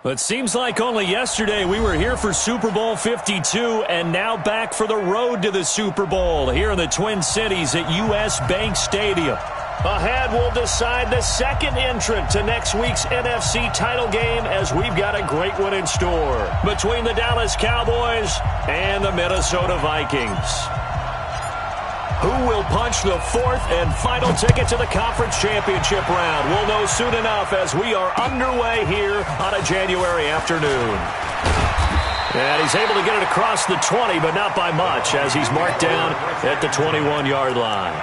It seems like only yesterday we were here for Super Bowl 52 and now back for the road to the Super Bowl here in the Twin Cities at US Bank Stadium. Ahead, we'll decide the second entrant to next week's NFC title game as we've got a great one in store between the Dallas Cowboys and the Minnesota Vikings. Who will punch the fourth and final ticket to the conference championship round? We'll know soon enough as we are underway here on a January afternoon. And he's able to get it across the 20, but not by much as he's marked down at the 21-yard line.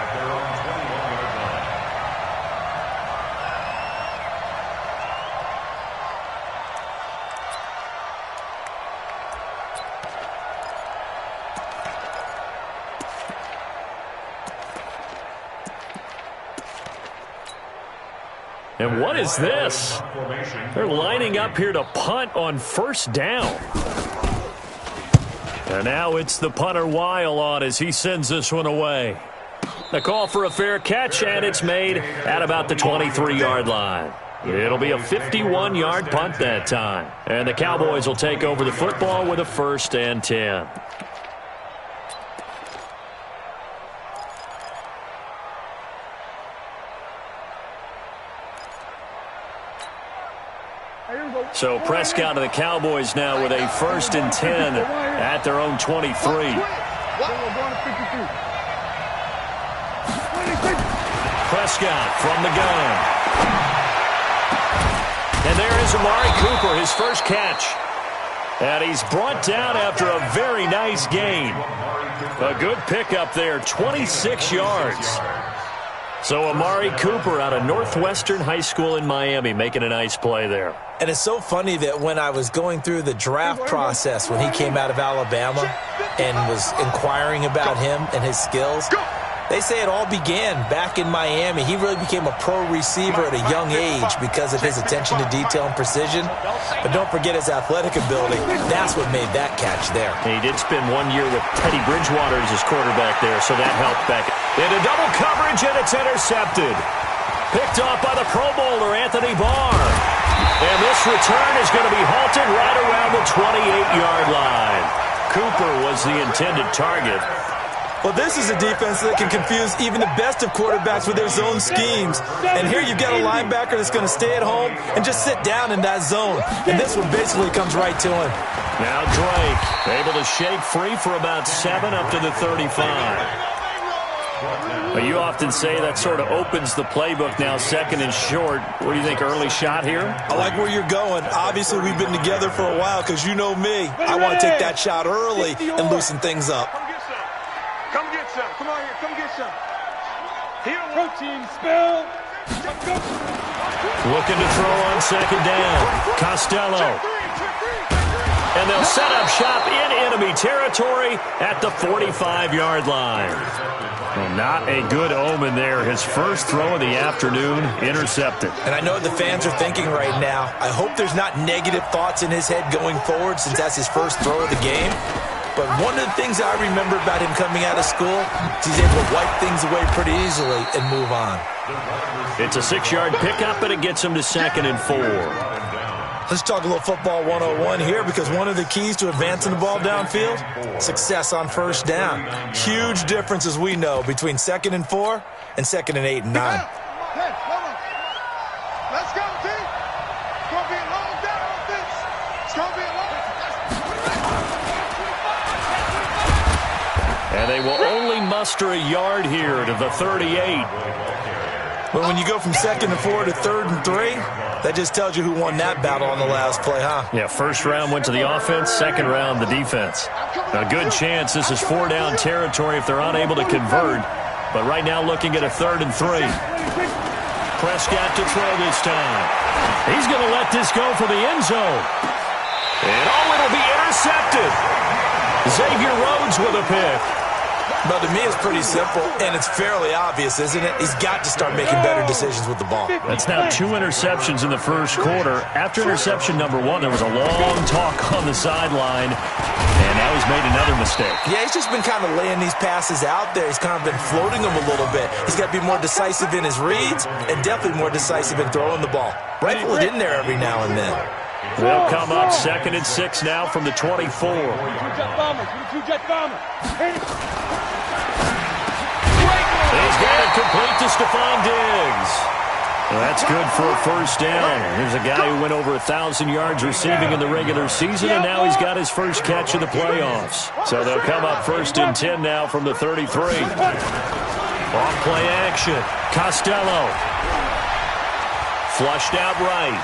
And what is this? They're lining up here to punt on first down. And now it's the punter Weil on as he sends this one away. The call for a fair catch, and it's made at about the 23-yard line. It'll be a 51-yard punt that time. And the Cowboys will take over the football with a 1st and 10. So Prescott and the Cowboys now with a 1st and 10 at their own 23. Prescott from the gun. And there is Amari Cooper, his first catch. And he's brought down after a very nice gain. A good pickup there, 26 yards. So Amari Cooper out of Northwestern High School in Miami making a nice play there. And it's so funny that when I was going through the draft process when he came out of Alabama and was inquiring about him and his skills, they say it all began back in Miami. He really became a pro receiver at a young age because of his attention to detail and precision. But don't forget his athletic ability. That's what made that catch there. He did spend 1 year with Teddy Bridgewater as his quarterback there, so that helped back. Into double coverage, and it's intercepted. Picked off by the Pro Bowler, Anthony Barr. And this return is going to be halted right around the 28-yard line. Cooper was the intended target. Well, this is a defense that can confuse even the best of quarterbacks with their zone schemes. And here you've got a linebacker that's going to stay at home and just sit down in that zone. And this one basically comes right to him. Now Drake able to shake free for about 7 up to the 35. But you often say that sort of opens the playbook now, 2nd and short. What do you think, early shot here? I like where you're going. Obviously, we've been together for a while because you know me. I want to take that shot early and loosen things up. Come get some. Come on here. Come get some. Here, protein spill. Looking to throw on 2nd down. Costello. And they'll set up shop in enemy territory at the 45-yard line. Well, not a good omen there. His first throw of the afternoon intercepted. And I know what the fans are thinking right now. I hope there's not negative thoughts in his head going forward since that's his first throw of the game. But one of the things I remember about him coming out of school is he's able to wipe things away pretty easily and move on. It's a 6-yard pickup, and it gets him to 2nd and 4. Let's talk a little football 101 here because one of the keys to advancing the ball downfield, success on first down. Huge difference, as we know, between 2nd and 4 and 2nd and 8 and 9. Let's go, team. It's going to be a long down offense. It's going to be a long And they will only muster a yard here to the 38. But when you go from 2nd and 4 to 3rd and 3, that just tells you who won that battle on the last play, huh? Yeah, first round went to the offense, second round the defense. A good chance this is 4-down territory if they're unable to convert. But right now looking at a 3rd and 3. Prescott to throw this time. He's going to let this go for the end zone. And it'll be intercepted. Xavier Rhodes with a pick. But to me, it's pretty simple, and it's fairly obvious, isn't it? He's got to start making better decisions with the ball. That's now 2 interceptions in the first quarter. After interception number 1, there was a long talk on the sideline, and now he's made another mistake. Yeah, he's just been kind of laying these passes out there. He's kind of been floating them a little bit. He's got to be more decisive in his reads and definitely more decisive in throwing the ball. Rifle it in there every now and then. They'll come up 2nd and 6 now from the 24. He's got it complete to Stephon Diggs. Well, that's good for a first down. Here's a guy who went over 1,000 yards receiving in the regular season, and now he's got his first catch in the playoffs. So they'll come up 1st and 10 now from the 33. Off play action. Costello. Flushed out right.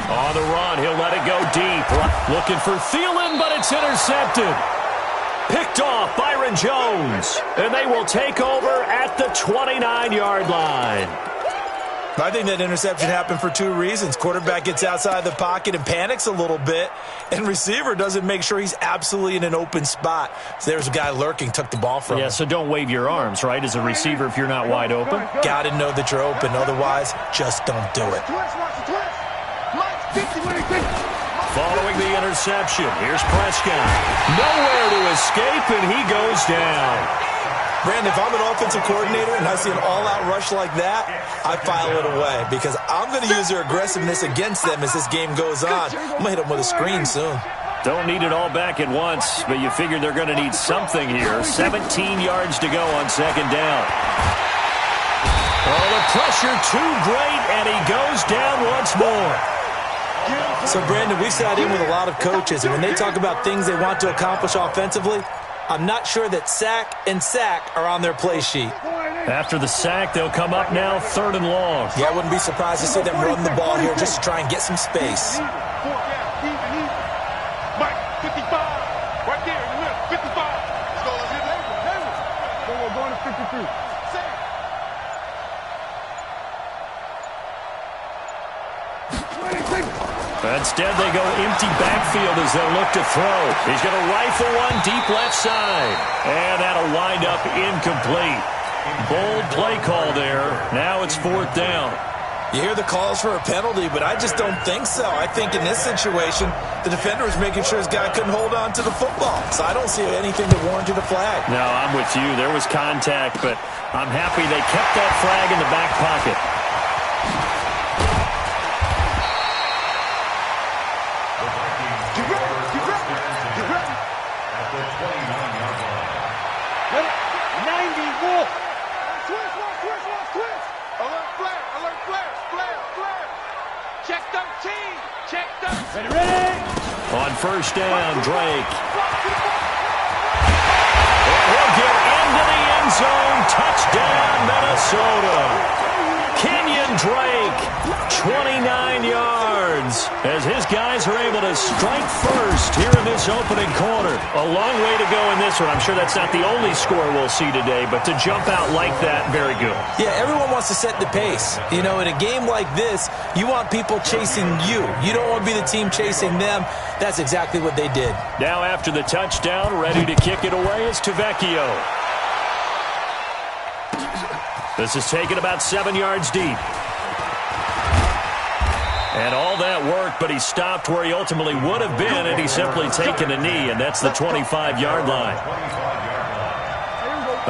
On the run, he'll let it go deep. Looking for Thielen, but it's intercepted. Picked off Byron Jones. And they will take over at the 29-yard line. I think that interception happened for 2 reasons. Quarterback gets outside the pocket and panics a little bit, and receiver doesn't make sure he's absolutely in an open spot. So there's a guy lurking, took the ball from him. Yeah, so don't wave your arms, right, as a receiver if you're not wide open. Got to know that you're open. Otherwise, just don't do it. Following the interception, here's Prescott. Nowhere to escape, and he goes down. Brandon, if I'm an offensive coordinator and I see an all-out rush like that, I file it away because I'm going to use their aggressiveness against them as this game goes on. I'm going to hit them with a screen soon. Don't need it all back at once, but you figure they're going to need something here. 17 yards to go on 2nd down. Oh, the pressure too great, and he goes down once more. So, Brandon, we sat in with a lot of coaches, and when they talk about things they want to accomplish offensively, I'm not sure that sack and sack are on their play sheet. After the sack, they'll come up now 3rd and long. Yeah, I wouldn't be surprised to see them run the ball here just to try and get some space. Mike, 55. Right there in the middle, 55. Let's go, let's hit that one. We're going to 53. Instead, they go empty backfield as they look to throw. He's going to rifle one deep left side. And that'll wind up incomplete. Bold play call there. Now it's 4th down. You hear the calls for a penalty, but I just don't think so. I think in this situation, the defender was making sure his guy couldn't hold on to the football. So I don't see anything that warranted a flag. No, I'm with you. There was contact, but I'm happy they kept that flag in the back pocket. On 1st down, Drake. And he'll get into the end zone. Touchdown, Minnesota. Kenyon Drake, 29 yards, as his guys are able to strike first here in this opening quarter. A long way to go in this one. I'm sure that's not the only score we'll see today, but to jump out like that, very good. Yeah, everyone wants to set the pace. You know, in a game like this, you want people chasing you. You don't want to be the team chasing them. That's exactly what they did. Now after the touchdown, ready to kick it away is Tavecchio. This is taken about 7 yards deep. And all that worked, but he stopped where he ultimately would have been, and he's simply taken a knee, and that's the 25-yard line.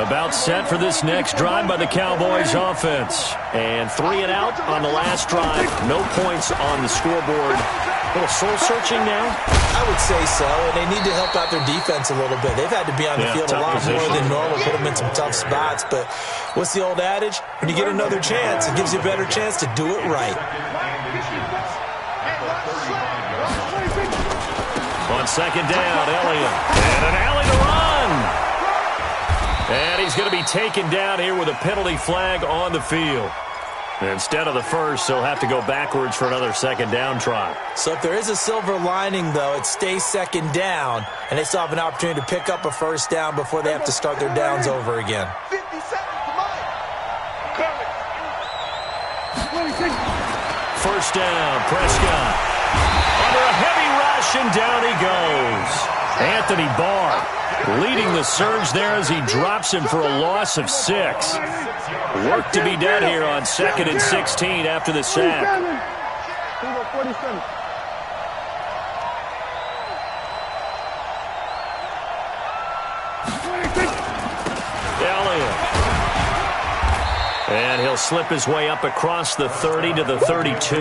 About set for this next drive by the Cowboys offense. And 3 and out on the last drive. No points on the scoreboard. A little soul-searching now? I would say so, and they need to help out their defense a little bit. They've had to be on the field a lot more than normal, put them in some tough spots. But what's the old adage? When you get another chance, it gives you a better chance to do it right. On 2nd down, Elliott. And an alley to run. And he's going to be taken down here with a penalty flag on the field. Instead of the first, they'll have to go backwards for another 2nd down try. So if there is a silver lining, though, it stays 2nd down, and they still have an opportunity to pick up a 1st down before they have to start their downs over again. 50 seconds to Mike. 1st down, Prescott. Under a heavy rush, and down he goes. Anthony Barr leading the surge there as he drops him for a loss of 6. Work to be done here on 2nd and 16 after the sack. Elliott. And he'll slip his way up across the 30 to the 32.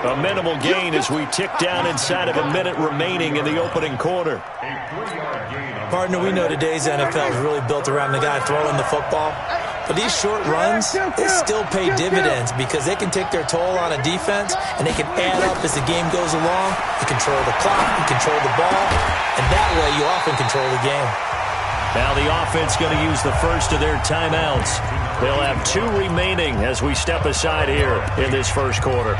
A minimal gain as we tick down inside of a minute remaining in the opening quarter. Partner, we know today's NFL is really built around the guy throwing the football. But these short runs, they still pay dividends because they can take their toll on a defense, and they can add up as the game goes along. You control the clock, you control the ball, and that way you often control the game. Now the offense going to use the first of their timeouts. They'll have 2 remaining as we step aside here in this first quarter.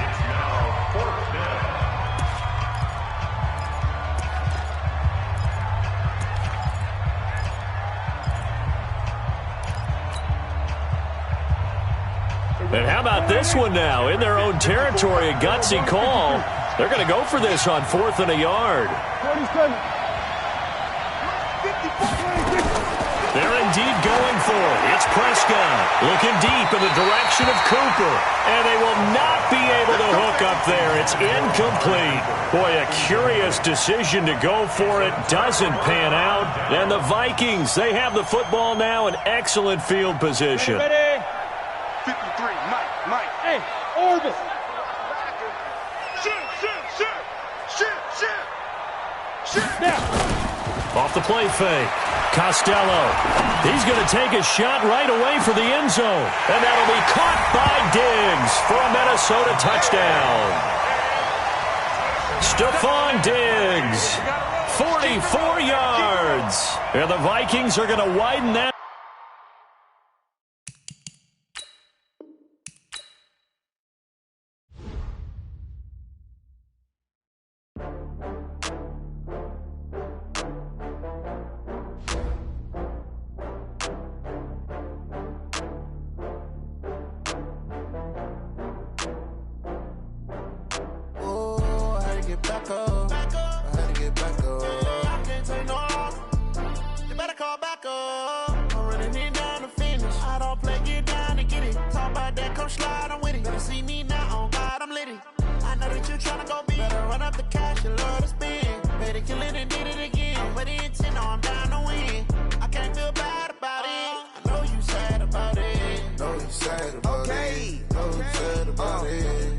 And how about this one now? In their own territory, a gutsy call. They're going to go for this on 4th and a yard. They're indeed going for it. It's Prescott looking deep in the direction of Cooper. And they will not be able to hook up there. It's incomplete. Boy, a curious decision to go for it. Doesn't pan out. And the Vikings, they have the football now in excellent field position. Ready? 53, Mike. Hey, Orvis. Shoot. Now. Off the play fake. Costello. He's going to take a shot right away for the end zone. And that'll be caught by Diggs for a Minnesota touchdown. Stephon Diggs. 44 yards. And the Vikings are going to widen that.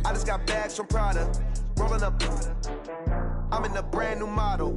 I just got bags from Prada, rolling up. I'm in a brand new model.